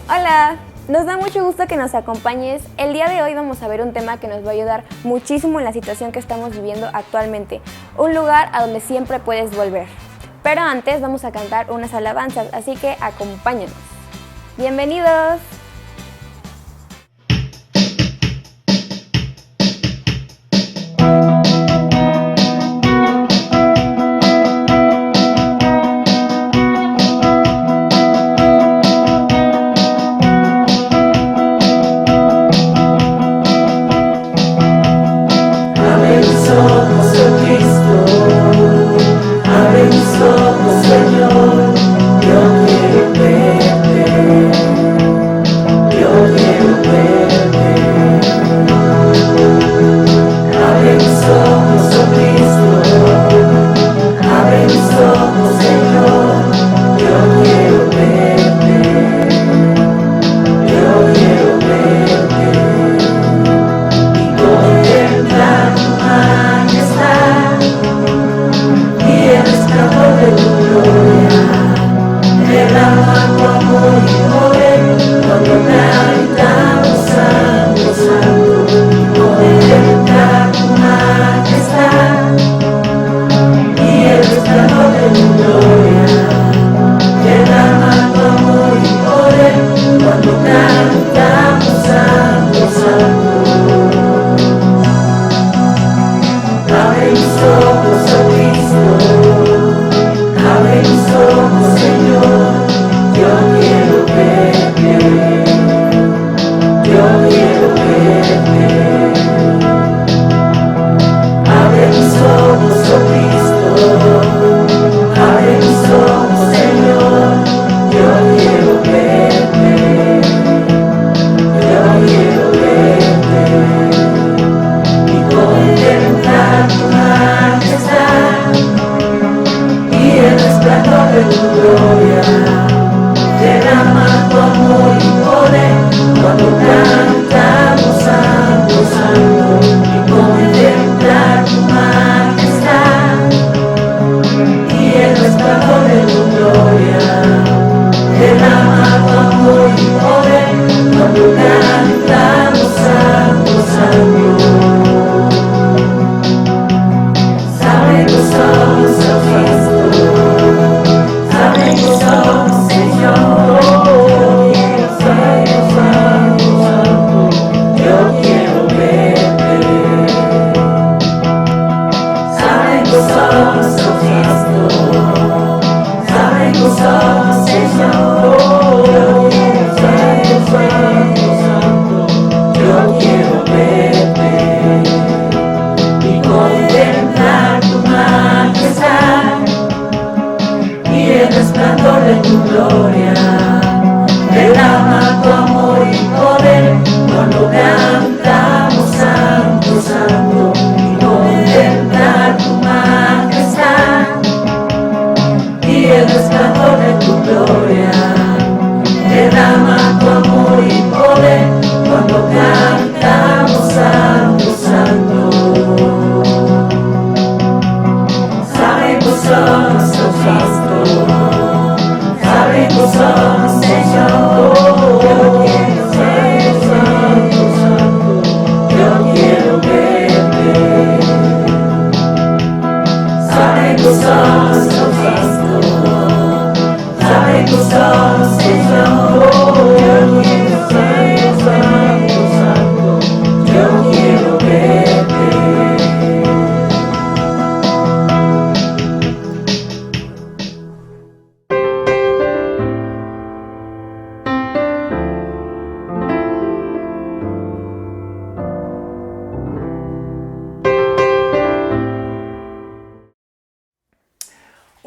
Hola, nos da mucho gusto que nos acompañes. El día de hoy vamos a ver un tema que nos va a ayudar muchísimo en la situación que estamos viviendo actualmente. Un lugar a donde siempre puedes volver. Pero antes vamos a cantar unas alabanzas, así que acompáñanos. ¡Bienvenidos!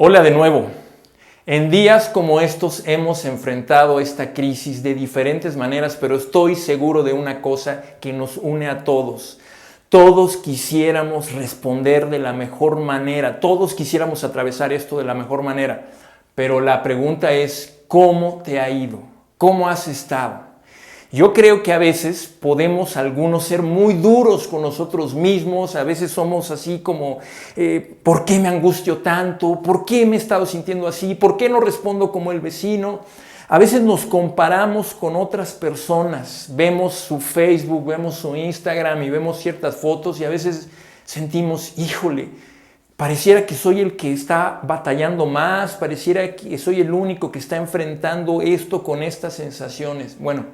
Hola de nuevo. En días como estos hemos enfrentado esta crisis de diferentes maneras, pero estoy seguro de una cosa que nos une a todos. Todos quisiéramos responder de la mejor manera, todos quisiéramos atravesar esto de la mejor manera, pero la pregunta es, ¿cómo te ha ido? ¿Cómo has estado? Yo creo que a veces podemos algunos ser muy duros con nosotros mismos, a veces somos así como, ¿por qué me angustio tanto? ¿Por qué me he estado sintiendo así? ¿Por qué no respondo como el vecino? A veces nos comparamos con otras personas, vemos su Facebook, vemos su Instagram y vemos ciertas fotos y a veces sentimos, híjole, pareciera que soy el que está batallando más, pareciera que soy el único que está enfrentando esto con estas sensaciones. Bueno,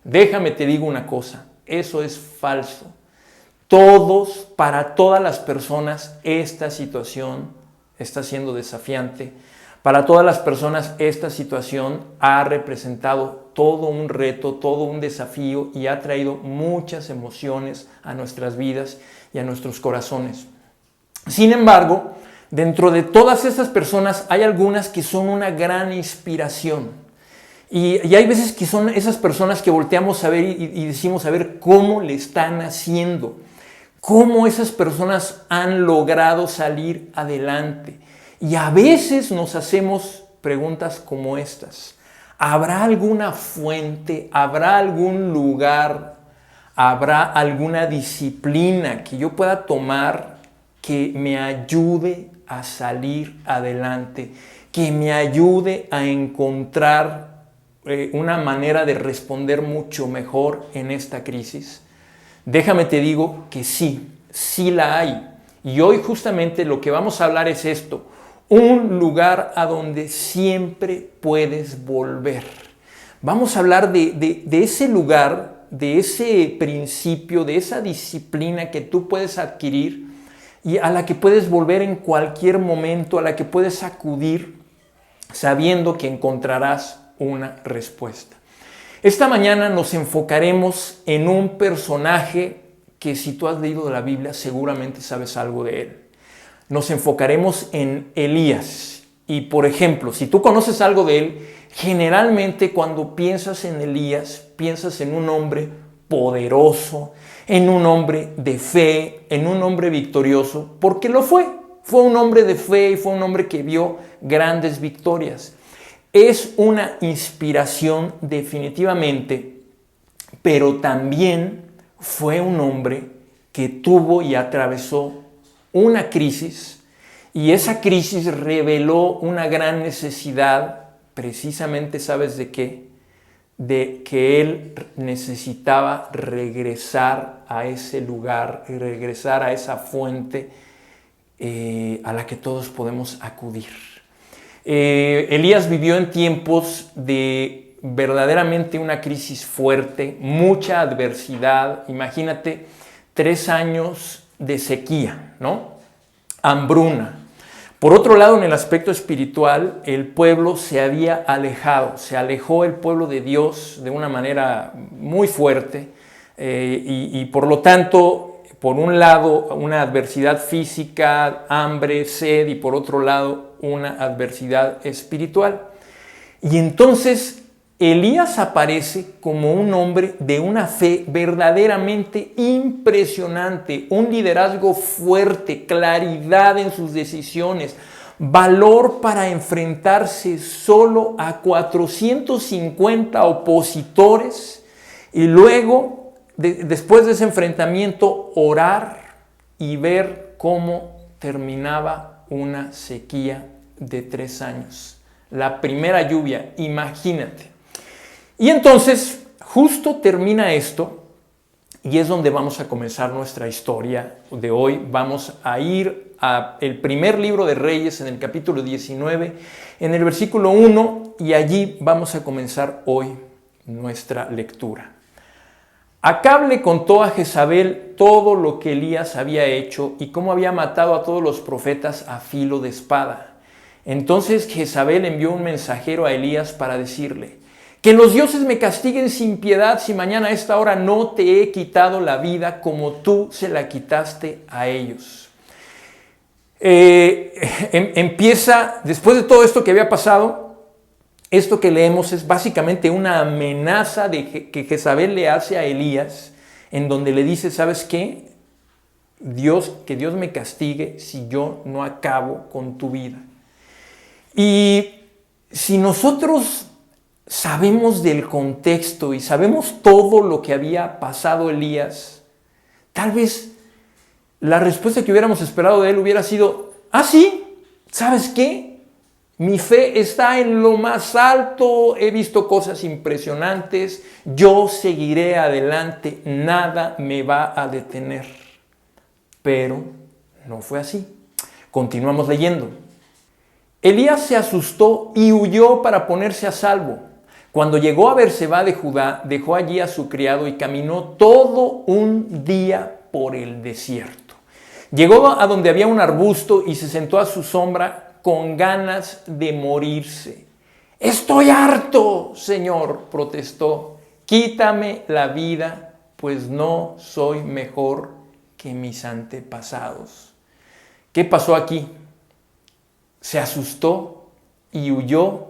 déjame te digo una cosa, eso es falso. Para todas las personas, esta situación está siendo desafiante. Para todas las personas, esta situación ha representado todo un reto, todo un desafío y ha traído muchas emociones a nuestras vidas y a nuestros corazones. Sin embargo, dentro de todas esas personas hay algunas que son una gran inspiración. Y hay veces que son esas personas que volteamos a ver y decimos a ver cómo le están haciendo, cómo esas personas han logrado salir adelante. Y a veces nos hacemos preguntas como estas. ¿Habrá alguna fuente? ¿Habrá algún lugar? ¿Habrá alguna disciplina que yo pueda tomar que me ayude a salir adelante? Que me ayude a encontrar una manera de responder mucho mejor en esta crisis. Déjame te digo que sí, sí la hay. Y hoy justamente lo que vamos a hablar es esto, un lugar a donde siempre puedes volver. Vamos a hablar de ese lugar, de ese principio, de esa disciplina que tú puedes adquirir y a la que puedes volver en cualquier momento, a la que puedes acudir sabiendo que encontrarás una respuesta. Esta mañana nos enfocaremos en un personaje que si tú has leído de la Biblia seguramente sabes algo de él. Nos enfocaremos en Elías. Y por ejemplo, si tú conoces algo de él, generalmente cuando piensas en Elías, piensas en un hombre poderoso, en un hombre de fe, en un hombre victorioso, porque lo fue. Fue un hombre de fe y fue un hombre que vio grandes victorias. Es una inspiración definitivamente, pero también fue un hombre que tuvo y atravesó una crisis y esa crisis reveló una gran necesidad, precisamente, ¿sabes de qué? De que él necesitaba regresar a ese lugar, regresar a esa fuente a la que todos podemos acudir. Elías vivió en tiempos de verdaderamente una crisis fuerte, mucha adversidad. Imagínate 3 años de sequía, ¿no? Hambruna. Por otro lado, en el aspecto espiritual, el pueblo se había alejado, se alejó el pueblo de Dios de una manera muy fuerte y por lo tanto, por un lado, una adversidad física, hambre, sed y por otro lado, una adversidad espiritual. Y entonces Elías aparece como un hombre de una fe verdaderamente impresionante, un liderazgo fuerte, claridad en sus decisiones, valor para enfrentarse solo a 450 opositores y luego, después de ese enfrentamiento, orar y ver cómo terminaba una sequía de 3 años. La primera lluvia, imagínate. Y entonces, justo termina esto y es donde vamos a comenzar nuestra historia de hoy. Vamos a ir al primer libro de Reyes, en el capítulo 19, en el versículo 1, y allí vamos a comenzar hoy nuestra lectura. Acab le contó a Jezabel todo lo que Elías había hecho y cómo había matado a todos los profetas a filo de espada. Entonces Jezabel envió un mensajero a Elías para decirle: que los dioses me castiguen sin piedad si mañana a esta hora no te he quitado la vida como tú se la quitaste a ellos. Empieza, después de todo esto que había pasado, esto que leemos es básicamente una amenaza que Jezabel le hace a Elías, en donde le dice: ¿sabes qué? Que Dios me castigue si yo no acabo con tu vida. Y si nosotros sabemos del contexto y sabemos todo lo que había pasado Elías, tal vez la respuesta que hubiéramos esperado de él hubiera sido, ah, sí, ¿sabes qué? Mi fe está en lo más alto, he visto cosas impresionantes, yo seguiré adelante, nada me va a detener. Pero no fue así. Continuamos leyendo. Elías se asustó y huyó para ponerse a salvo. Cuando llegó a Berseba de Judá, dejó allí a su criado y caminó todo un día por el desierto. Llegó a donde había un arbusto y se sentó a su sombra con ganas de morirse. «Estoy harto, Señor», protestó. «Quítame la vida, pues no soy mejor que mis antepasados». ¿Qué pasó aquí? Se asustó y huyó.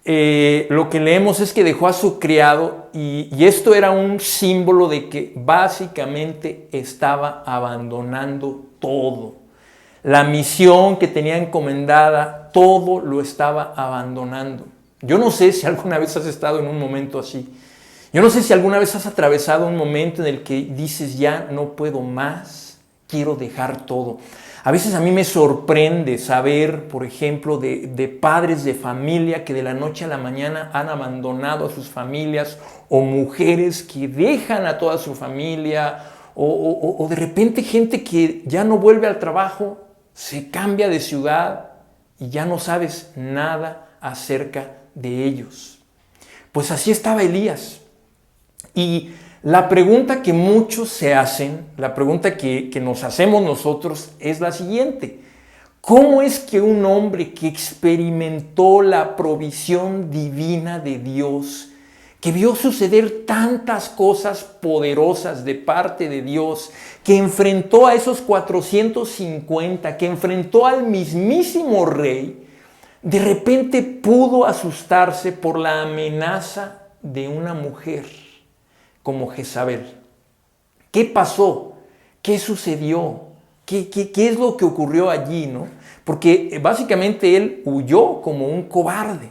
Lo que leemos es que dejó a su criado y esto era un símbolo de que básicamente estaba abandonando todo. La misión que tenía encomendada, todo lo estaba abandonando. Yo no sé si alguna vez has estado en un momento así. Yo no sé si alguna vez has atravesado un momento en el que dices, ya no puedo más, quiero dejar todo. A veces a mí me sorprende saber, por ejemplo, de padres de familia que de la noche a la mañana han abandonado a sus familias, o mujeres que dejan a toda su familia, o de repente gente que ya no vuelve al trabajo, se cambia de ciudad y ya no sabes nada acerca de ellos. Pues así estaba Elías. Y la pregunta que muchos se hacen, la pregunta que nos hacemos nosotros es la siguiente. ¿Cómo es que un hombre que experimentó la provisión divina de Dios, que vio suceder tantas cosas poderosas de parte de Dios, que enfrentó a esos 450, que enfrentó al mismísimo rey, de repente pudo asustarse por la amenaza de una mujer como Jezabel? ¿Qué pasó? ¿Qué sucedió? ¿Qué es lo que ocurrió allí, no? Porque básicamente él huyó como un cobarde.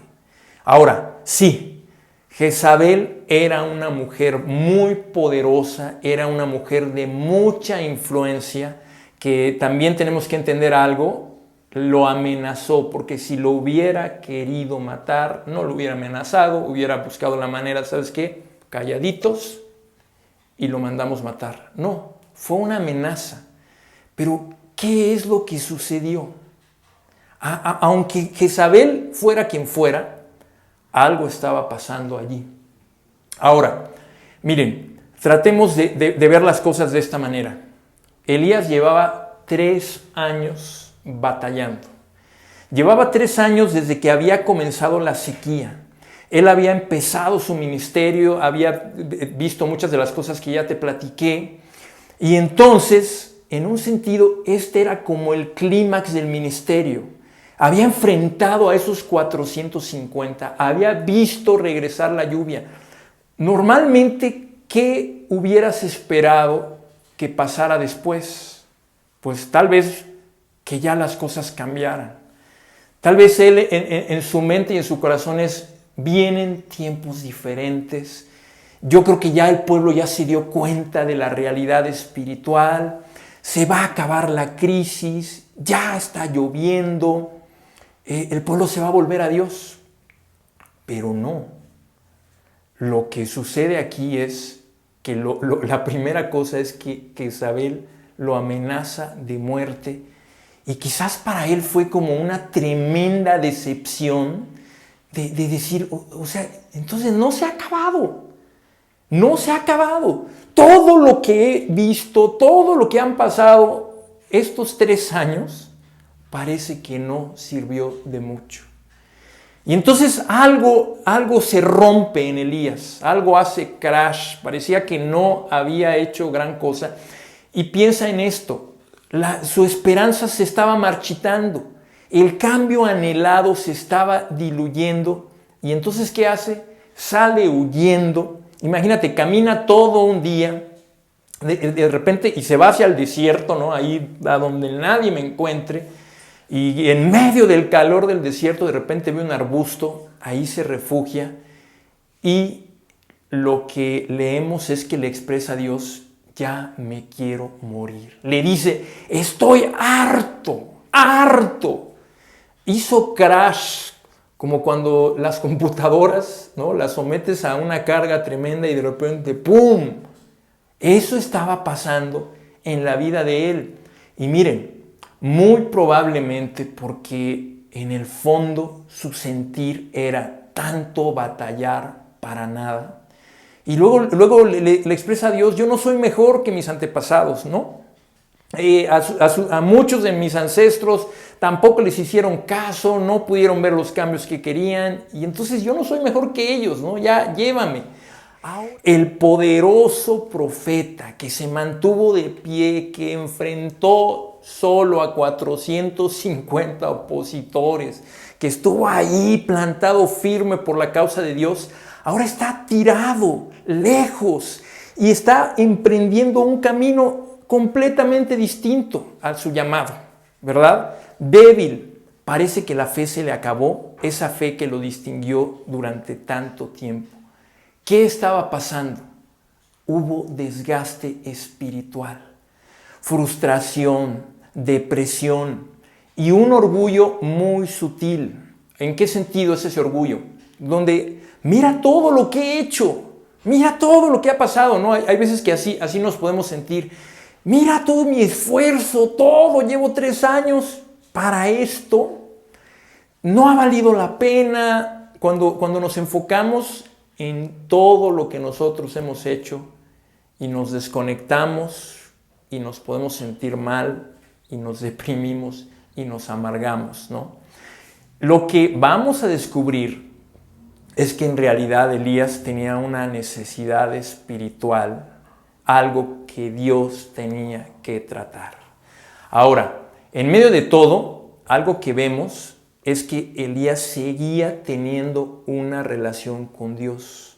Ahora, sí, Jezabel era una mujer muy poderosa, era una mujer de mucha influencia, que también tenemos que entender algo, lo amenazó, porque si lo hubiera querido matar, no lo hubiera amenazado, hubiera buscado la manera, ¿sabes qué? Calladitos y lo mandamos matar. No, fue una amenaza. Pero, ¿qué es lo que sucedió? Aunque Jezabel fuera quien fuera, algo estaba pasando allí. Ahora, miren, tratemos de ver las cosas de esta manera. Elías llevaba 3 años batallando. Llevaba 3 años desde que había comenzado la sequía. Él había empezado su ministerio, había visto muchas de las cosas que ya te platiqué. Y entonces, en un sentido, este era como el clímax del ministerio. Había enfrentado a esos 450, había visto regresar la lluvia. Normalmente, ¿qué hubieras esperado que pasara después? Pues tal vez que ya las cosas cambiaran. Tal vez él en su mente y en su corazón vienen tiempos diferentes. Yo creo que ya el pueblo ya se dio cuenta de la realidad espiritual. Se va a acabar la crisis, ya está lloviendo. El pueblo se va a volver a Dios. Pero no. Lo que sucede aquí es que la primera cosa es que Jezabel lo amenaza de muerte. Y quizás para él fue como una tremenda decepción de decir, o sea, entonces no se ha acabado. No se ha acabado. Todo lo que he visto, todo lo que han pasado estos 3 años, parece que no sirvió de mucho. Y entonces algo se rompe en Elías, algo hace crash, parecía que no había hecho gran cosa. Y piensa en esto, su esperanza se estaba marchitando, el cambio anhelado se estaba diluyendo. Y entonces, ¿qué hace? Sale huyendo. Imagínate, camina todo un día, de repente, y se va hacia el desierto, ¿no? Ahí a donde nadie me encuentre. Y en medio del calor del desierto, de repente ve un arbusto, ahí se refugia. Y lo que leemos es que le expresa a Dios: ya me quiero morir. Le dice: estoy harto, harto. Hizo crash, como cuando las computadoras, ¿no?, las sometes a una carga tremenda y de repente ¡pum! Eso estaba pasando en la vida de él. Y miren, muy probablemente porque en el fondo su sentir era tanto batallar para nada. Y luego le expresa a Dios: yo no soy mejor que mis antepasados, ¿no? A muchos de mis ancestros tampoco les hicieron caso, no pudieron ver los cambios que querían, y entonces yo no soy mejor que ellos, ¿no? Ya llévame. El poderoso profeta que se mantuvo de pie, que enfrentó solo a 450 opositores, que estuvo ahí plantado firme por la causa de Dios, ahora está tirado, lejos, y está emprendiendo un camino completamente distinto a su llamado, ¿verdad? Débil. Parece que la fe se le acabó, esa fe que lo distinguió durante tanto tiempo. ¿Qué estaba pasando? Hubo desgaste espiritual, frustración, depresión y un orgullo muy sutil. ¿En qué sentido es ese orgullo? Donde mira todo lo que he hecho, mira todo lo que ha pasado, ¿no? Hay veces que así nos podemos sentir. Mira todo mi esfuerzo, todo, llevo 3 años para esto. No ha valido la pena. Cuando nos enfocamos en todo lo que nosotros hemos hecho y nos desconectamos y nos podemos sentir mal y nos deprimimos y nos amargamos, ¿no? Lo que vamos a descubrir es que en realidad Elías tenía una necesidad espiritual, algo que Dios tenía que tratar. Ahora, en medio de todo, algo que vemos es que Elías seguía teniendo una relación con Dios.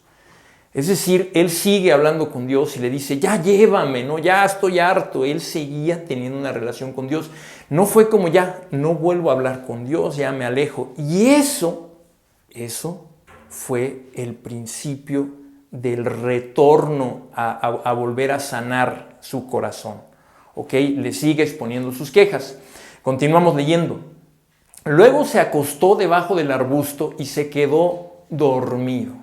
Es decir, él sigue hablando con Dios y le dice: ya llévame, ¿no? Ya estoy harto. Él seguía teniendo una relación con Dios. No fue como: ya no vuelvo a hablar con Dios, ya me alejo. Y eso fue el principio del retorno a volver a sanar su corazón. ¿Ok? Le sigue exponiendo sus quejas. Continuamos leyendo. Luego se acostó debajo del arbusto y se quedó dormido.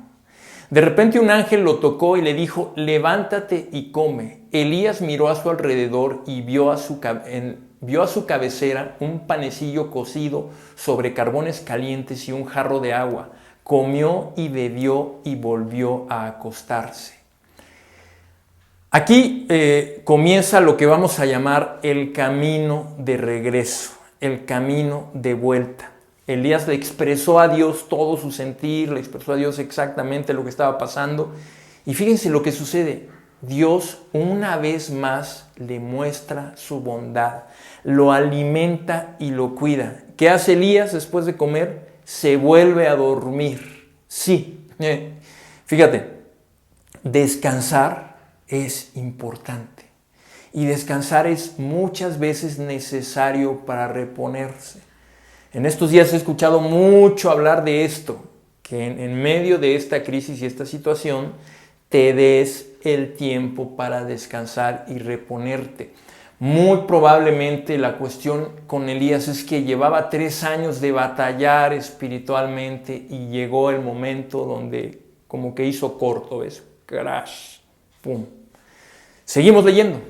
De repente un ángel lo tocó y le dijo: levántate y come. Elías miró a su alrededor y vio a su cabecera un panecillo cocido sobre carbones calientes y un jarro de agua. Comió y bebió y volvió a acostarse. Aquí comienza lo que vamos a llamar el camino de regreso, el camino de vuelta. Elías le expresó a Dios todo su sentir, le expresó a Dios exactamente lo que estaba pasando. Y fíjense lo que sucede. Dios una vez más le muestra su bondad, lo alimenta y lo cuida. ¿Qué hace Elías después de comer? Se vuelve a dormir. Sí, fíjate, descansar es importante y descansar es muchas veces necesario para reponerse. En estos días he escuchado mucho hablar de esto, que en medio de esta crisis y esta situación te des el tiempo para descansar y reponerte. Muy probablemente la cuestión con Elías es que llevaba 3 años de batallar espiritualmente y llegó el momento donde como que hizo corto, ¿ves? Crash, pum. Seguimos leyendo.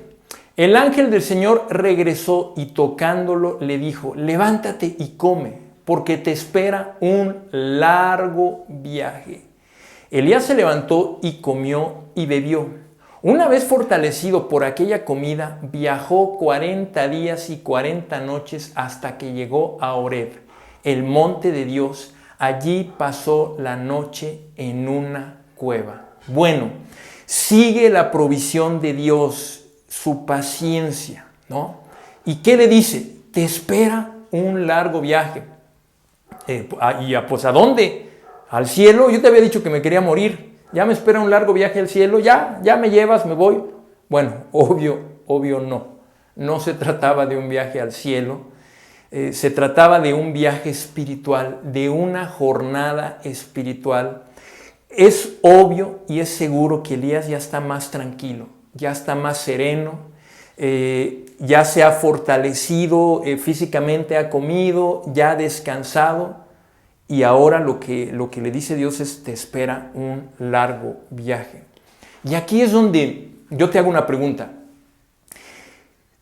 El ángel del Señor regresó y tocándolo le dijo: levántate y come, porque te espera un largo viaje. Elías se levantó y comió y bebió. Una vez fortalecido por aquella comida, viajó 40 días y 40 noches hasta que llegó a Horeb, el monte de Dios. Allí pasó la noche en una cueva. Bueno, sigue la provisión de Dios, su paciencia, ¿no? ¿Y qué le dice? Te espera un largo viaje. Pues ¿a dónde? ¿Al cielo? Yo te había dicho que me quería morir. Ya me espera un largo viaje al cielo, ya me llevas, me voy. Bueno, obvio no. No se trataba de un viaje al cielo, se trataba de un viaje espiritual, de una jornada espiritual Es obvio y es seguro que Elías ya está más tranquilo, ya está más sereno, ya se ha fortalecido físicamente, ha comido, ya ha descansado, y ahora lo que le dice Dios es: te espera un largo viaje. Y aquí es donde yo te hago una pregunta.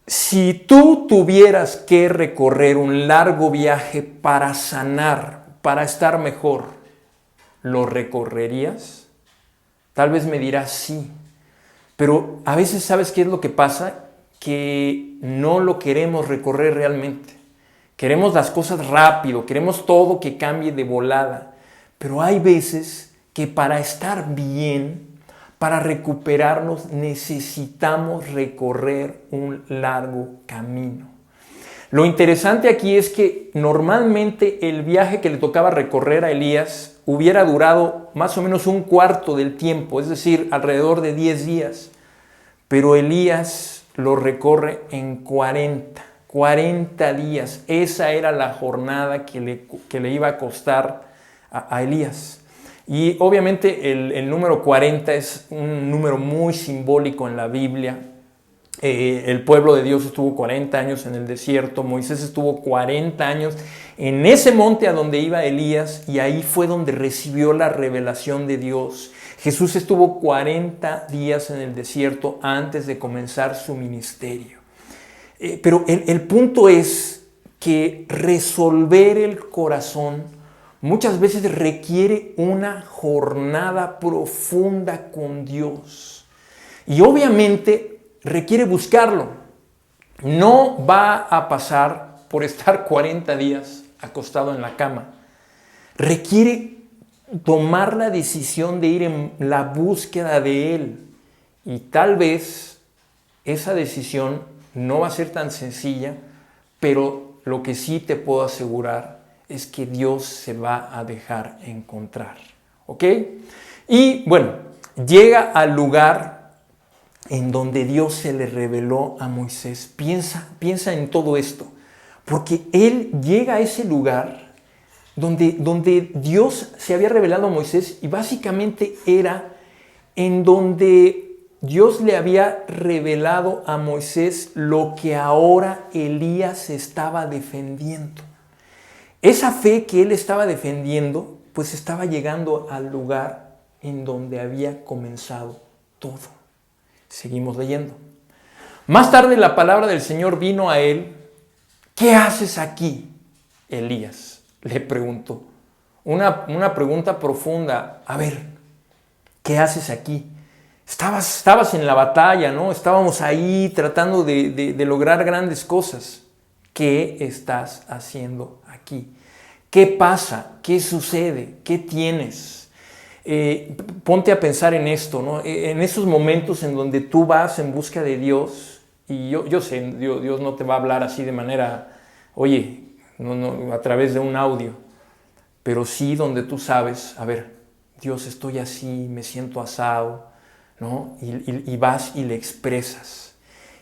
Si tú tuvieras que recorrer un largo viaje para sanar, para estar mejor, ¿lo recorrerías? Tal vez me dirás sí, pero a veces, ¿sabes qué es lo que pasa? Que no lo queremos recorrer realmente. Queremos las cosas rápido, queremos todo que cambie de volada, pero hay veces que para estar bien, para recuperarnos, necesitamos recorrer un largo camino. Lo interesante aquí es que normalmente el viaje que le tocaba recorrer a Elías hubiera durado más o menos un cuarto del tiempo, es decir, alrededor de 10 días. Pero Elías lo recorre en 40 días. Esa era la jornada que le iba a costar a Elías. Y obviamente el número 40 es un número muy simbólico en la Biblia. El pueblo de Dios estuvo 40 años en el desierto, Moisés estuvo 40 años en ese monte a donde iba Elías, y ahí fue donde recibió la revelación de Dios. Jesús estuvo 40 días en el desierto antes de comenzar su ministerio. Pero el punto es que resolver el corazón muchas veces requiere una jornada profunda con Dios. Y obviamente requiere buscarlo. No va a pasar por estar 40 días acostado en la cama. Requiere tomar la decisión de ir en la búsqueda de Él. Y tal vez esa decisión no va a ser tan sencilla, pero lo que sí te puedo asegurar es que Dios se va a dejar encontrar. ¿Ok? Y bueno, llega al lugar en donde Dios se le reveló a Moisés. Piensa en todo esto, porque él llega a ese lugar donde Dios se había revelado a Moisés, y básicamente era en donde Dios le había revelado a Moisés lo que ahora Elías estaba defendiendo. Esa fe que él estaba defendiendo, pues estaba llegando al lugar en donde había comenzado todo. Seguimos leyendo. Más tarde la palabra del Señor vino a él. ¿Qué haces aquí, Elías?, le preguntó. Una pregunta profunda. A ver, ¿qué haces aquí? Estabas en la batalla, ¿no? Estábamos ahí tratando de lograr grandes cosas. ¿Qué estás haciendo aquí? ¿Qué pasa? ¿Qué sucede? ¿Qué tienes? Ponte a pensar en esto, ¿no? En esos momentos en donde tú vas en busca de Dios, y yo sé, Dios no te va a hablar así de manera, oye, no, a través de un audio, pero sí donde tú sabes, a ver, Dios, estoy así, me siento asado, ¿no? Y vas y le expresas.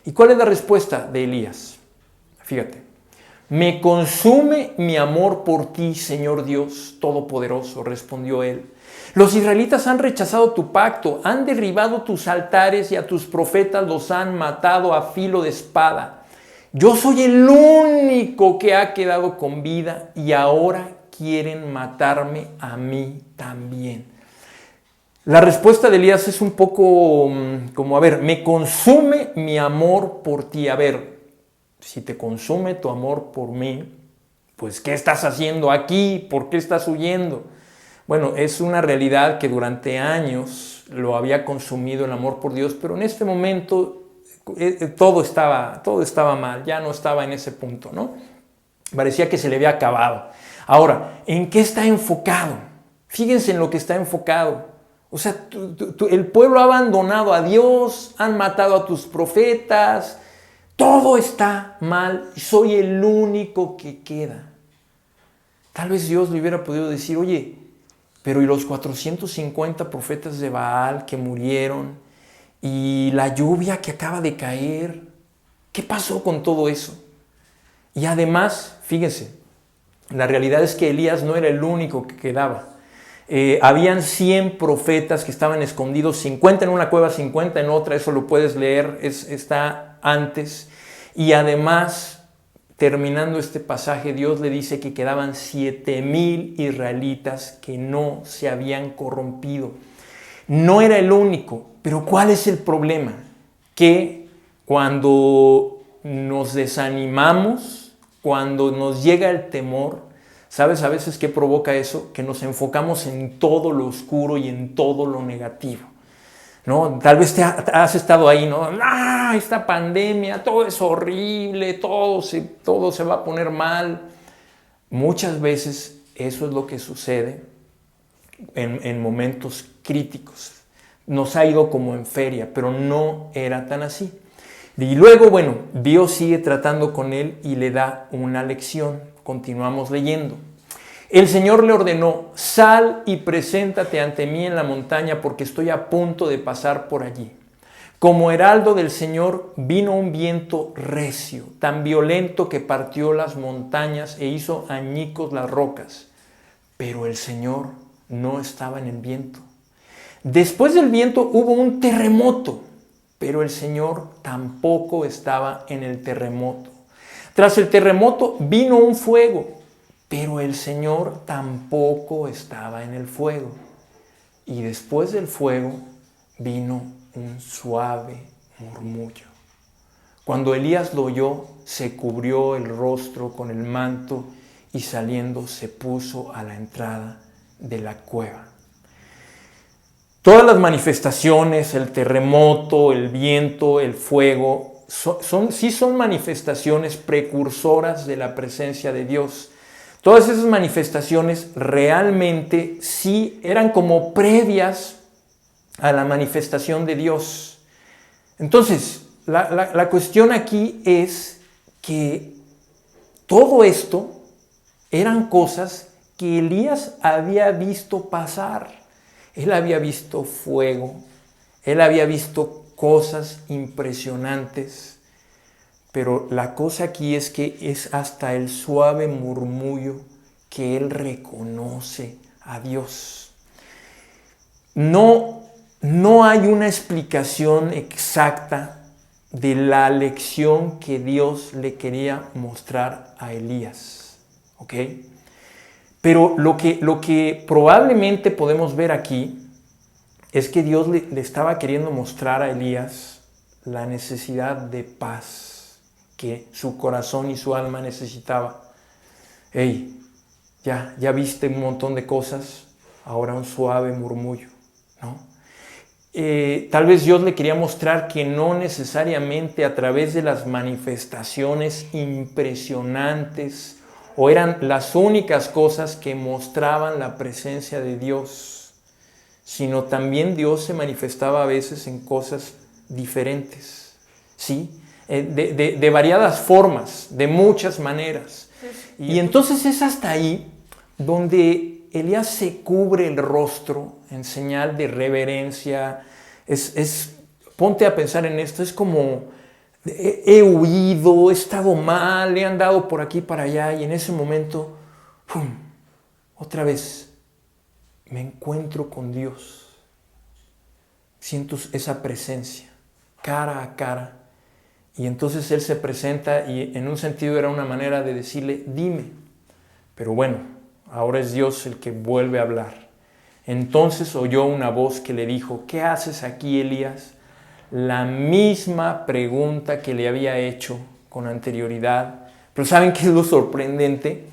¿Y cuál es la respuesta de Elías? Fíjate. Me consume mi amor por ti, Señor Dios Todopoderoso, respondió él. Los israelitas han rechazado tu pacto, han derribado tus altares y a tus profetas los han matado a filo de espada. Yo soy el único que ha quedado con vida y ahora quieren matarme a mí también. La respuesta de Elías es un poco como, a ver, me consume mi amor por ti. A ver, si te consume tu amor por mí, pues ¿qué estás haciendo aquí? ¿Por qué estás huyendo? Bueno, es una realidad que durante años lo había consumido el amor por Dios, pero en este momento todo estaba mal, ya no estaba en ese punto, ¿no? Parecía que se le había acabado. Ahora, ¿en qué está enfocado? Fíjense en lo que está enfocado. O sea, el pueblo ha abandonado a Dios, han matado a tus profetas, todo está mal y soy el único que queda. Tal vez Dios le hubiera podido decir, oye, pero ¿y los 450 profetas de Baal que murieron? ¿Y la lluvia que acaba de caer? ¿Qué pasó con todo eso? Y además, fíjense, la realidad es que Elías no era el único que quedaba. Habían 100 profetas que estaban escondidos, 50 en una cueva, 50 en otra, eso lo puedes leer, está antes. Y además, terminando este pasaje, Dios le dice que quedaban 7,000 israelitas que no se habían corrompido. No era el único, pero ¿cuál es el problema? Que cuando nos desanimamos, cuando nos llega el temor, ¿sabes a veces qué provoca eso? Que nos enfocamos en todo lo oscuro y en todo lo negativo, ¿no? Tal vez has estado ahí, ¿no? ¡Ah, esta pandemia, todo es horrible, todo se va a poner mal! Muchas veces eso es lo que sucede en momentos críticos. Nos ha ido como en feria, pero no era tan así. Y luego, bueno, Dios sigue tratando con él y le da una lección. Continuamos leyendo. El Señor le ordenó: sal y preséntate ante mí en la montaña, porque estoy a punto de pasar por allí. Como heraldo del Señor vino un viento recio, tan violento que partió las montañas e hizo añicos las rocas. Pero el Señor no estaba en el viento. Después del viento hubo un terremoto, pero el Señor tampoco estaba en el terremoto. Tras el terremoto vino un fuego, pero el Señor tampoco estaba en el fuego. Y después del fuego vino un suave murmullo. Cuando Elías lo oyó, se cubrió el rostro con el manto y saliendo se puso a la entrada de la cueva. Todas las manifestaciones, el terremoto, el viento, el fuego, son manifestaciones precursoras de la presencia de Dios. Todas esas manifestaciones realmente sí eran como previas a la manifestación de Dios. Entonces, la cuestión aquí es que todo esto eran cosas que Elías había visto pasar. Él había visto fuego, él había visto cosas impresionantes, pero la cosa aquí es que es hasta el suave murmullo que él reconoce a Dios. No hay una explicación exacta de la lección que Dios le quería mostrar a Elías, ¿ok? Pero lo que probablemente podemos ver aquí es que Dios le estaba queriendo mostrar a Elías la necesidad de paz que su corazón y su alma necesitaba. Hey, ya viste un montón de cosas, ahora un suave murmullo, ¿no? Tal vez Dios le quería mostrar que no necesariamente a través de las manifestaciones impresionantes o eran las únicas cosas que mostraban la presencia de Dios, sino también Dios se manifestaba a veces en cosas diferentes, ¿sí? De variadas formas, de muchas maneras. Y entonces es hasta ahí donde Elías se cubre el rostro en señal de reverencia. Ponte a pensar en esto, es como he huido, he estado mal, he andado por aquí para allá y en ese momento, ¡pum!, otra vez me encuentro con Dios. Siento esa presencia, cara a cara. Y entonces Él se presenta y en un sentido era una manera de decirle, dime. Pero bueno, ahora es Dios el que vuelve a hablar. Entonces oyó una voz que le dijo, ¿qué haces aquí, Elías? La misma pregunta que le había hecho con anterioridad. Pero ¿saben qué es lo sorprendente?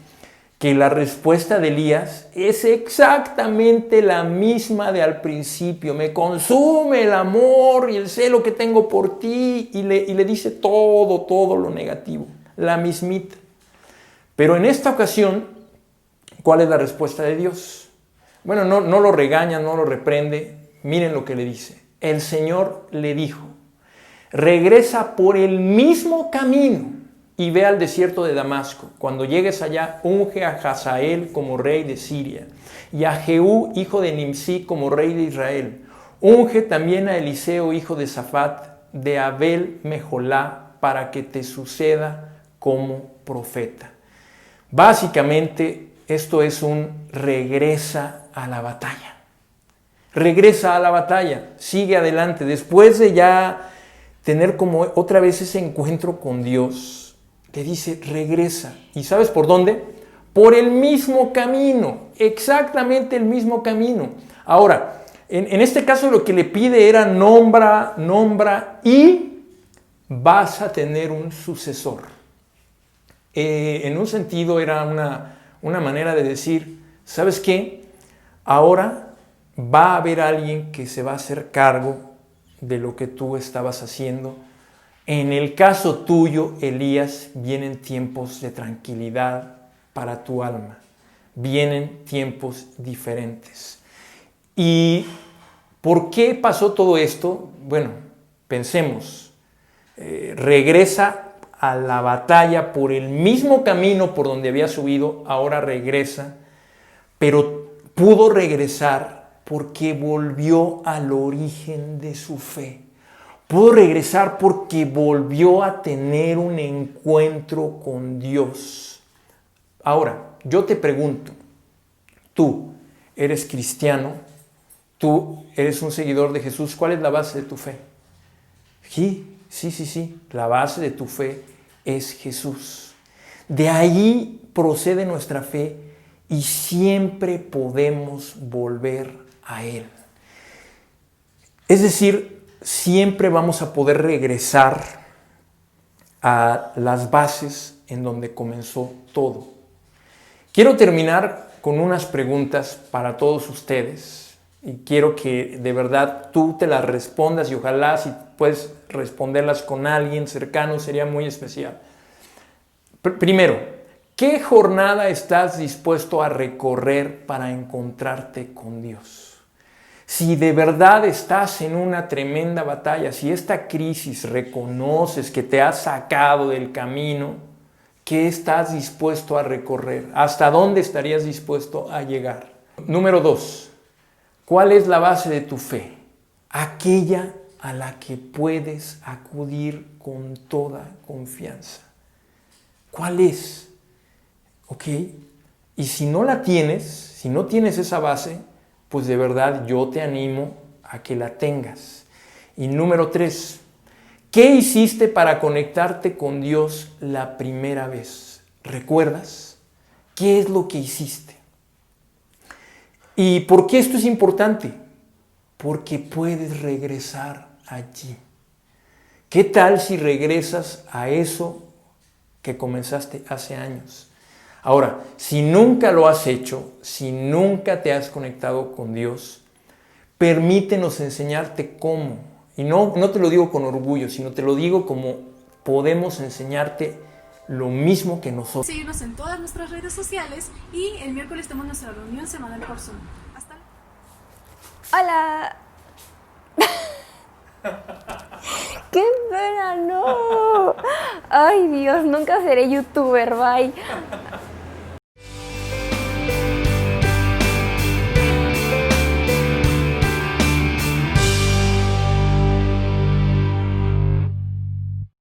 Que la respuesta de Elías es exactamente la misma de al principio. Me consume el amor y el celo que tengo por ti. Y le dice todo lo negativo. La mismita. Pero en esta ocasión, ¿cuál es la respuesta de Dios? Bueno, no lo regaña, no lo reprende. Miren lo que le dice. El Señor le dijo, regresa por el mismo camino y ve al desierto de Damasco. Cuando llegues allá, unge a Hazael como rey de Siria y a Jehú, hijo de Nimsi, como rey de Israel. Unge también a Eliseo, hijo de Safat, de Abel Mejolá, para que te suceda como profeta. Básicamente, esto es un regresa a la batalla. Regresa a la batalla, sigue adelante. Después de ya tener como otra vez ese encuentro con Dios, te dice regresa. ¿Y sabes por dónde? Por el mismo camino, exactamente el mismo camino. Ahora, en este caso lo que le pide era nombra y vas a tener un sucesor. En un sentido era una manera de decir, ¿sabes qué? Ahora va a haber alguien que se va a hacer cargo de lo que tú estabas haciendo. En el caso tuyo, Elías, vienen tiempos de tranquilidad para tu alma. Vienen tiempos diferentes. ¿Y por qué pasó todo esto? Bueno, pensemos. Regresa a la batalla por el mismo camino por donde había subido, ahora regresa, pero pudo regresar porque volvió al origen de su fe. Pudo regresar porque volvió a tener un encuentro con Dios. Ahora, yo te pregunto, tú eres cristiano, tú eres un seguidor de Jesús, ¿cuál es la base de tu fe? Sí, la base de tu fe es Jesús. De ahí procede nuestra fe y siempre podemos volver a Él. Es decir, siempre vamos a poder regresar a las bases en donde comenzó todo. Quiero terminar con unas preguntas para todos ustedes y quiero que de verdad tú te las respondas y ojalá si puedes responderlas con alguien cercano sería muy especial. Primero, ¿qué jornada estás dispuesto a recorrer para encontrarte con Dios? Si de verdad estás en una tremenda batalla, si esta crisis reconoces que te ha sacado del camino, ¿qué estás dispuesto a recorrer? ¿Hasta dónde estarías dispuesto a llegar? Número 2, ¿cuál es la base de tu fe? Aquella a la que puedes acudir con toda confianza. ¿Cuál es? ¿Ok? Y si no la tienes, si no tienes esa base, pues de verdad yo te animo a que la tengas. Y número 3, ¿qué hiciste para conectarte con Dios la primera vez? ¿Recuerdas? ¿Qué es lo que hiciste? ¿Y por qué esto es importante? Porque puedes regresar allí. ¿Qué tal si regresas a eso que comenzaste hace años? Ahora, si nunca lo has hecho, si nunca te has conectado con Dios, permítenos enseñarte cómo. Y no te lo digo con orgullo, sino te lo digo como podemos enseñarte lo mismo que nosotros. Síguenos en todas nuestras redes sociales y el miércoles tenemos nuestra reunión semanal por Zoom. Hasta ¡Hola! ¡Qué pena, no! Ay, Dios, nunca seré youtuber, bye.